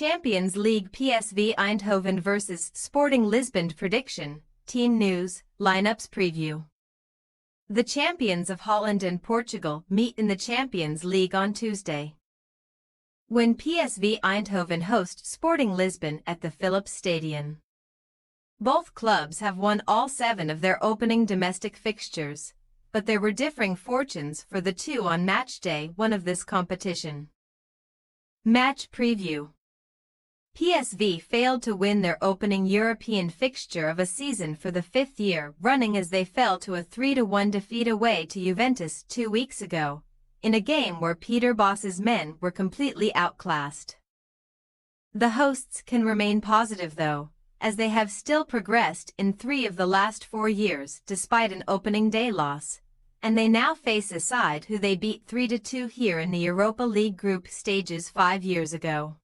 Champions League PSV Eindhoven vs Sporting Lisbon prediction, team news, lineups preview. The champions of Holland and Portugal meet in the Champions League on Tuesday, when PSV Eindhoven host Sporting Lisbon at the Philips Stadion. Both clubs have won all 7 of their opening domestic fixtures, but there were differing fortunes for the two on match day 1 of this competition. Match preview. PSV failed to win their opening European fixture of a season for the 5th year running as they fell to a 3-1 defeat away to Juventus 2 weeks ago, in a game where Peter Bosz's men were completely outclassed. The hosts can remain positive though, as they have still progressed in 3 of the last 4 years despite an opening day loss, and they now face a side who they beat 3-2 here in the Europa League group stages 5 years ago.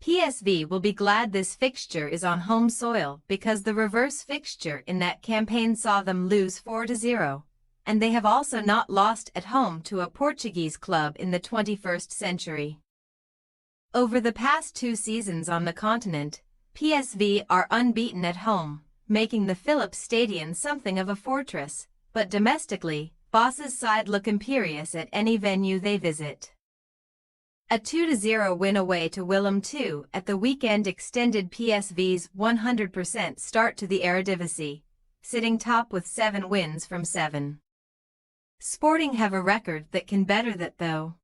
PSV will be glad this fixture is on home soil because the reverse fixture in that campaign saw them lose 4-0, and they have also not lost at home to a Portuguese club in the 21st century. Over the past 2 seasons on the continent, PSV are unbeaten at home, making the Philips Stadion something of a fortress, but domestically, Bosz's side look imperious at any venue they visit. A 2-0 win away to Willem II at the weekend extended PSV's 100% start to the Eredivisie, sitting top with 7 wins from 7. Sporting have a record that can better that though,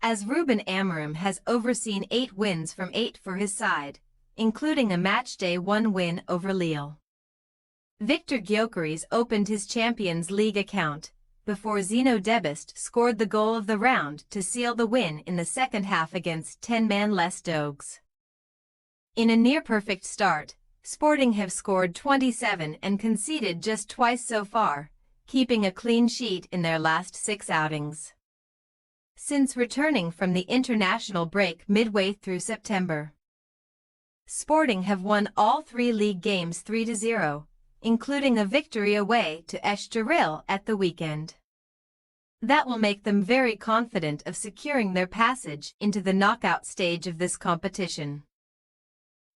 as Ruben Amorim has overseen 8 wins from 8 for his side, including a matchday 1 win over Lille. Victor Gyökeres opened his Champions League account before Zino Debist scored the goal of the round to seal the win in the second half against 10-man Les Dogs. In a near-perfect start, Sporting have scored 27 and conceded just twice so far, keeping a clean sheet in their last 6 outings. Since returning from the international break midway through September, Sporting have won all 3 league games 3-0, including a victory away to Estoril at the weekend. That will make them very confident of securing their passage into the knockout stage of this competition,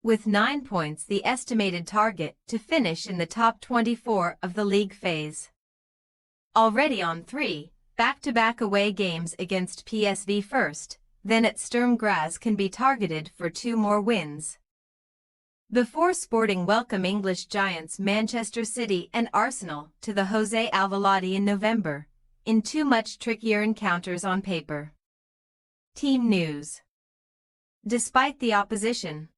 with 9 points the estimated target to finish in the top 24 of the league phase. Already on 3 back-to-back away games against PSV first, then at Sturm Graz can be targeted for 2 more wins before Sporting welcome English giants Manchester City and Arsenal to the José Alvalade in November, in 2 much trickier encounters on paper. Team news. Despite the opposition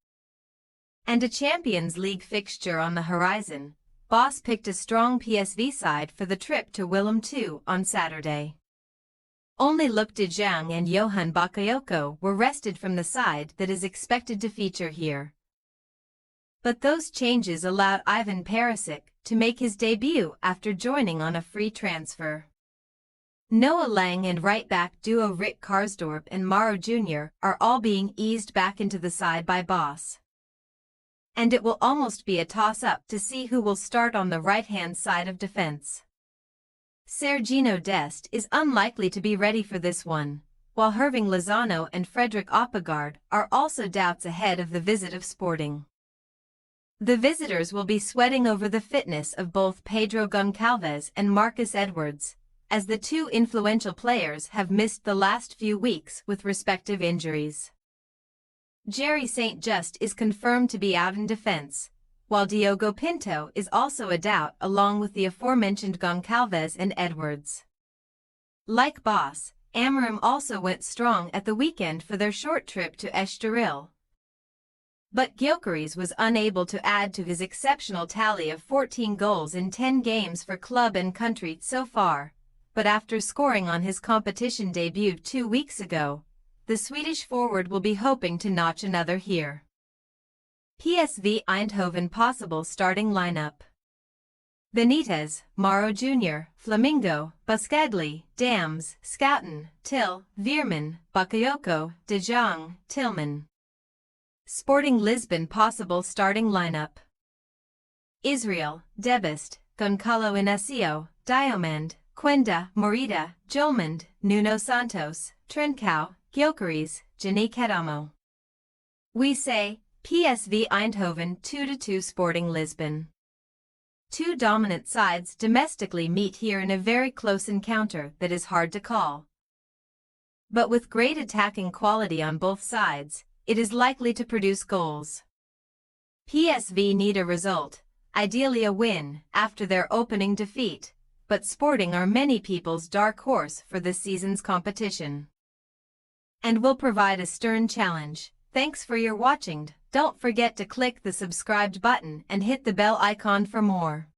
and a Champions League fixture on the horizon, Bosz picked a strong PSV side for the trip to Willem II on Saturday. Only Luc de Jong and Johan Bakayoko were rested from the side that is expected to feature here, but those changes allowed Ivan Perisic to make his debut after joining on a free transfer. Noah Lang and right-back duo Rick Karsdorp and Mauro Jr. are all being eased back into the side by Bosz, and it will almost be a toss-up to see who will start on the right-hand side of defense. Serginho Dest is unlikely to be ready for this one, while Herving Lozano and Frederick Oppegaard are also doubts ahead of the visit of Sporting. The visitors will be sweating over the fitness of both Pedro Goncalves and Marcus Edwards, as the 2 influential players have missed the last few weeks with respective injuries. Jerry St. Just is confirmed to be out in defense, while Diogo Pinto is also a doubt along with the aforementioned Goncalves and Edwards. Like Bosz, Amorim also went strong at the weekend for their short trip to Estoril, but Gyökeres was unable to add to his exceptional tally of 14 goals in 10 games for club and country so far, but after scoring on his competition debut 2 weeks ago, the Swedish forward will be hoping to notch another here. PSV Eindhoven possible starting lineup: Benitez, Mauro Jr., Flamingo, Buscagli, Dams, Schouten, Till, Veerman, Bakayoko, De Jong, Tillman. Sporting Lisbon possible starting lineup: Israel, Debist, Goncalo Inacio, Diomande, Quenda, Morita, Jolmond, Nuno Santos, Trincao, Gyökeres, Gianni Kedamo. We say, PSV Eindhoven 2-2 Sporting Lisbon. Two dominant sides domestically meet here in a very close encounter that is hard to call. But with great attacking quality on both sides, it is likely to produce goals. PSV need a result, ideally a win, after their opening defeat, but Sporting are many people's dark horse for this season's competition and will provide a stern challenge. Thanks for your watching. Don't forget to click the subscribed button and hit the bell icon for more.